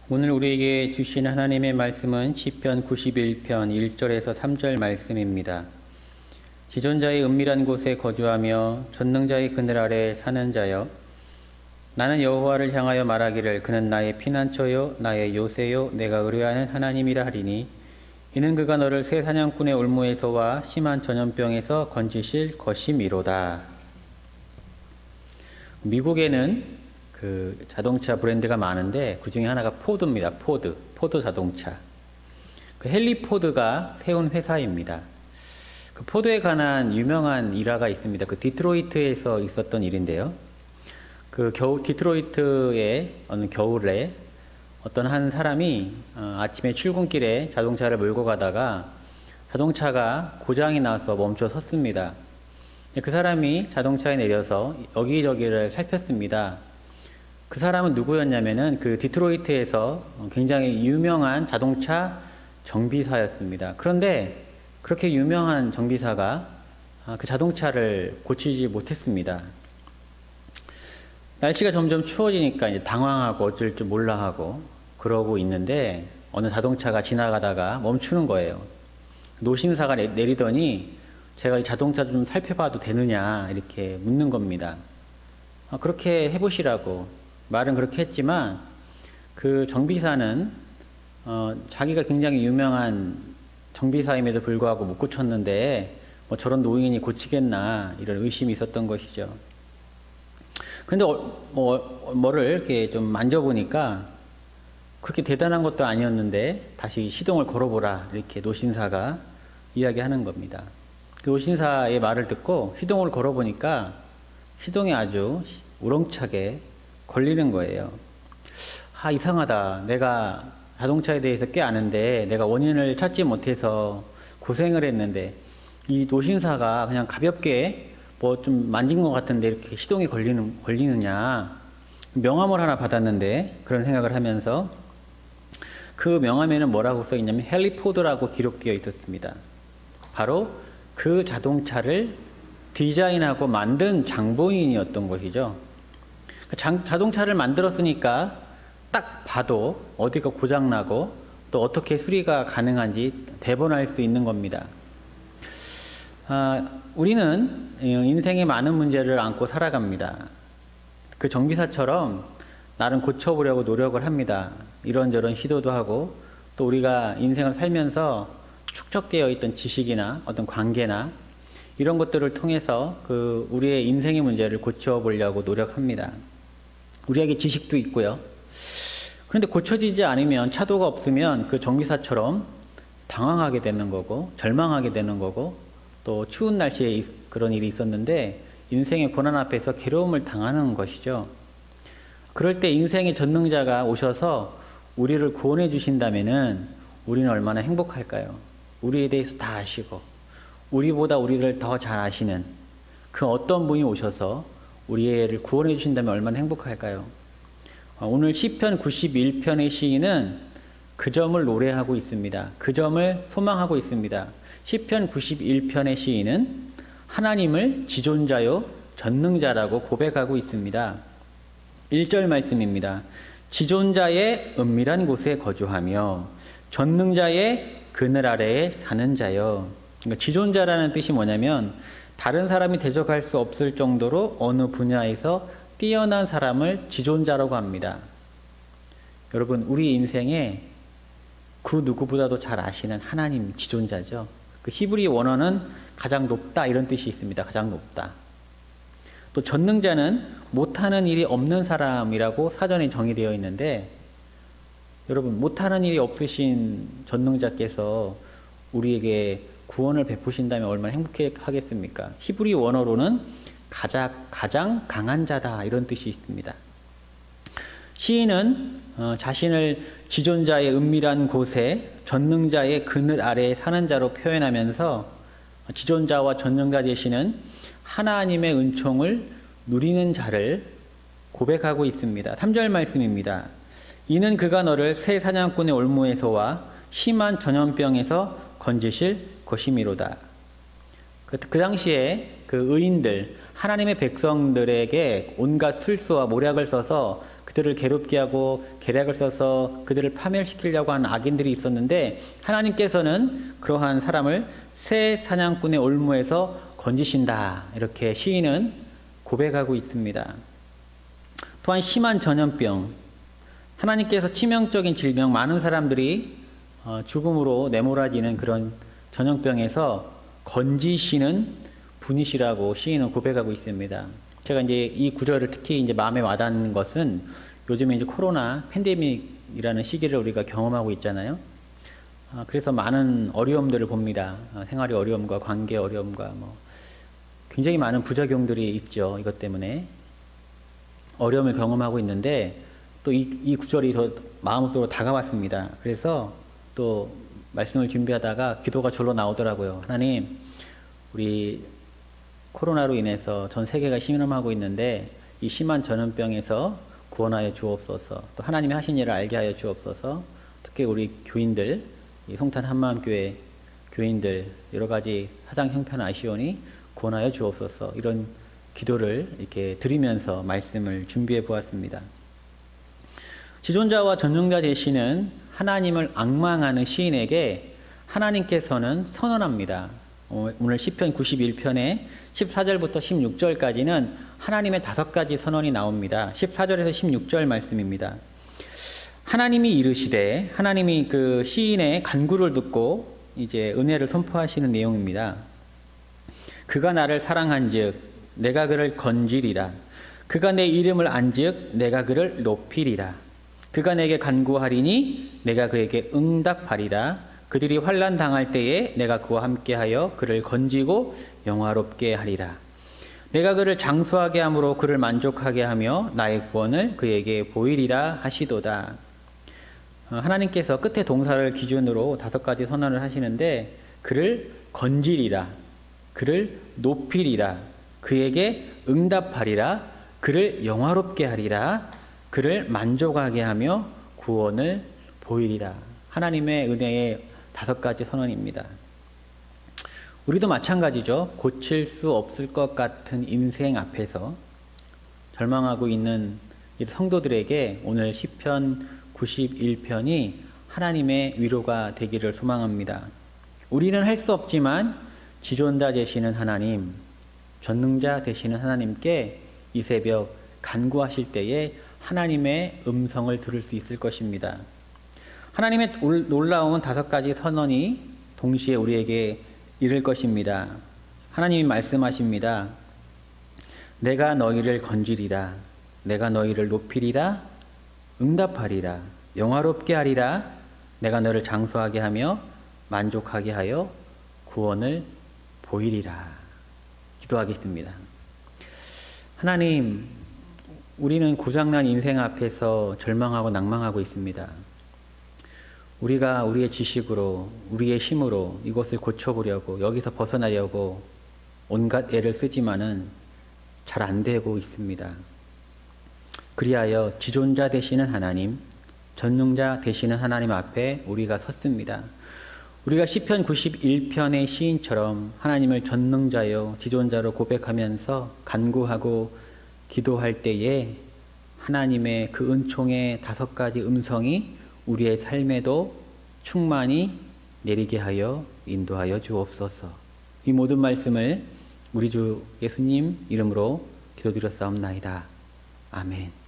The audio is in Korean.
오늘 우리에게 주신 하나님의 말씀은 시편 91편 1절에서 3절 말씀입니다. 지존자의 은밀한 곳에 거주하며 전능자의 그늘 아래 사는 자여, 나는 여호와를 향하여 말하기를 그는 나의 피난처요 나의 요새요 내가 의뢰하는 하나님이라 하리니, 이는 그가 너를 새 사냥꾼의 올무에서와 심한 전염병에서 건지실 것이미로다. 미국에는 그 자동차 브랜드가 많은데 그 중에 하나가 포드입니다. 포드 자동차. 그 헨리 포드가 세운 회사입니다. 그 포드에 관한 유명한 일화가 있습니다. 그 디트로이트에서 있었던 일인데요. 그 디트로이트의 어느 겨울에 어떤 한 사람이 아침에 출근길에 자동차를 몰고 가다가 자동차가 고장이 나서 멈춰 섰습니다. 그 사람이 자동차에 내려서 여기저기를 살폈습니다. 그 사람은 누구였냐면은 그 디트로이트에서 굉장히 유명한 자동차 정비사였습니다. 그런데 그렇게 유명한 정비사가 그 자동차를 고치지 못했습니다. 날씨가 점점 추워지니까 이제 당황하고 어쩔 줄 몰라 하고 그러고 있는데 어느 자동차가 지나가다가 멈추는 거예요. 노심사가 내리더니 제가 이 자동차 좀 살펴봐도 되느냐 이렇게 묻는 겁니다. 그렇게 해보시라고 말은 그렇게 했지만 그 정비사는 자기가 굉장히 유명한 정비사임에도 불구하고 못 고쳤는데 뭐 저런 노인이 고치겠나 이런 의심이 있었던 것이죠. 근데 뭐를 이렇게 좀 만져보니까 그렇게 대단한 것도 아니었는데 다시 시동을 걸어보라 이렇게 노신사가 이야기하는 겁니다. 그 노신사의 말을 듣고 시동을 걸어보니까 시동이 아주 우렁차게 걸리는 거예요. 이상하다. 내가 자동차에 대해서 꽤 아는데 내가 원인을 찾지 못해서 고생을 했는데 이 노신사가 그냥 가볍게 뭐 좀 만진 것 같은데 이렇게 시동이 걸리느냐. 명함을 하나 받았는데 그런 생각을 하면서 그 명함에는 뭐라고 써 있냐면 헨리 포드라고 기록되어 있었습니다. 바로 그 자동차를 디자인하고 만든 장본인이었던 것이죠. 자동차를 만들었으니까 딱 봐도 어디가 고장나고 또 어떻게 수리가 가능한지 대본할 수 있는 겁니다. 우리는 인생의 많은 문제를 안고 살아갑니다. 그 정비사처럼 나름 고쳐보려고 노력을 합니다. 이런저런 시도도 하고 또 우리가 인생을 살면서 축적되어 있던 지식이나 어떤 관계나 이런 것들을 통해서 그 우리의 인생의 문제를 고쳐보려고 노력합니다. 우리에게 지식도 있고요. 그런데 고쳐지지 않으면, 차도가 없으면 그 정비사처럼 당황하게 되는 거고 절망하게 되는 거고 또 추운 날씨에 그런 일이 있었는데 인생의 고난 앞에서 괴로움을 당하는 것이죠. 그럴 때 인생의 전능자가 오셔서 우리를 구원해 주신다면은 우리는 얼마나 행복할까요? 우리에 대해서 다 아시고 우리보다 우리를 더 잘 아시는 그 어떤 분이 오셔서 우리를 구원해 주신다면 얼마나 행복할까요? 오늘 시편 91편의 시인은 그 점을 노래하고 있습니다. 그 점을 소망하고 있습니다. 시편 91편의 시인은 하나님을 지존자요 전능자라고 고백하고 있습니다. 1절 말씀입니다. 지존자의 은밀한 곳에 거주하며 전능자의 그늘 아래에 사는 자요. 그러니까 지존자라는 뜻이 뭐냐면 다른 사람이 대적할 수 없을 정도로 어느 분야에서 뛰어난 사람을 지존자라고 합니다. 여러분, 우리 인생에 그 누구보다도 잘 아시는 하나님 지존자죠. 그 히브리 원어는 가장 높다 이런 뜻이 있습니다. 가장 높다. 또 전능자는 못하는 일이 없는 사람이라고 사전에 정의되어 있는데, 여러분, 못하는 일이 없으신 전능자께서 우리에게 구원을 베푸신다면 얼마나 행복해 하겠습니까? 히브리 원어로는 가장 강한 자다 이런 뜻이 있습니다. 시인은 자신을 지존자의 은밀한 곳에 전능자의 그늘 아래에 사는 자로 표현하면서 지존자와 전능자 되시는 하나님의 은총을 누리는 자를 고백하고 있습니다. 3절 말씀입니다. 이는 그가 너를 새 사냥꾼의 올무에서와 심한 전염병에서 건지실 것이미로다. 그 당시에 그 의인들, 하나님의 백성들에게 온갖 술수와 모략을 써서 그 그들을 괴롭게 하고 계략을 써서 그들을 파멸시키려고 하는 악인들이 있었는데 하나님께서는 그러한 사람을 새 사냥꾼의 올무에서 건지신다. 이렇게 시인은 고백하고 있습니다. 또한 심한 전염병, 하나님께서 치명적인 질병, 많은 사람들이 죽음으로 내몰아지는 그런 전염병에서 건지시는 분이시라고 시인은 고백하고 있습니다. 제가 이제 이 구절을 특히 이제 마음에 와닿는 것은 요즘에 이제 코로나 팬데믹이라는 시기를 우리가 경험하고 있잖아요. 그래서 많은 어려움들을 봅니다. 생활의 어려움과 관계 어려움과 굉장히 많은 부작용들이 있죠. 이것 때문에 어려움을 경험하고 있는데 또 이 구절이 더 마음속으로 다가왔습니다. 그래서 또 말씀을 준비하다가 기도가 절로 나오더라고요. 하나님, 우리 코로나로 인해서 전 세계가 신음하고 있는데 이 심한 전염병에서 구원하여 주옵소서. 또 하나님이 하신 일을 알게 하여 주옵소서. 특히 우리 교인들, 이 송탄 한마음교회 교인들 여러 가지 사장 형편 아시오니 구원하여 주옵소서. 이런 기도를 이렇게 드리면서 말씀을 준비해 보았습니다. 지존자와 전능자 되시는 하나님을 앙망하는 시인에게 하나님께서는 선언합니다. 오늘 시편 91편에 14절부터 16절까지는 하나님의 5가지 선언이 나옵니다. 14절에서 16절 말씀입니다. 하나님이 이르시되, 하나님이 그 시인의 간구를 듣고 이제 은혜를 선포하시는 내용입니다. 그가 나를 사랑한즉 내가 그를 건지리라. 그가 내 이름을 안즉 내가 그를 높이리라. 그가 내게 간구하리니 내가 그에게 응답하리라. 그들이 환난 당할 때에 내가 그와 함께하여 그를 건지고 영화롭게 하리라. 내가 그를 장수하게 함으로 그를 만족하게 하며 나의 구원을 그에게 보이리라 하시도다. 하나님께서 끝에 동사를 기준으로 5가지 선언을 하시는데 그를 건지리라, 그를 높이리라, 그에게 응답하리라, 그를 영화롭게 하리라, 그를 만족하게 하며 구원을 보이리라. 하나님의 은혜의 5가지 선언입니다. 우리도 마찬가지죠. 고칠 수 없을 것 같은 인생 앞에서 절망하고 있는 성도들에게 오늘 시편 91편이 하나님의 위로가 되기를 소망합니다. 우리는 할 수 없지만 지존자 되시는 하나님, 전능자 되시는 하나님께 이 새벽 간구하실 때에 하나님의 음성을 들을 수 있을 것입니다. 하나님의 놀라운 5가지 선언이 동시에 우리에게 이를 것입니다. 하나님이 말씀하십니다. 내가 너희를 건지리라. 내가 너희를 높이리라. 응답하리라. 영화롭게 하리라. 내가 너를 장수하게 하며 만족하게 하여 구원을 보이리라. 기도하겠습니다. 하나님, 우리는 고장난 인생 앞에서 절망하고 낭망하고 있습니다. 우리가 우리의 지식으로, 우리의 힘으로 이것을 고쳐보려고, 여기서 벗어나려고 온갖 애를 쓰지만은 잘 안 되고 있습니다. 그리하여 지존자 되시는 하나님, 전능자 되시는 하나님 앞에 우리가 섰습니다. 우리가 시편 91편의 시인처럼 하나님을 전능자요, 지존자로 고백하면서 간구하고 기도할 때에 하나님의 그 은총의 5가지 음성이 우리의 삶에도 충만히 내리게 하여 인도하여 주옵소서. 이 모든 말씀을 우리 주 예수님 이름으로 기도드렸사옵나이다. 아멘.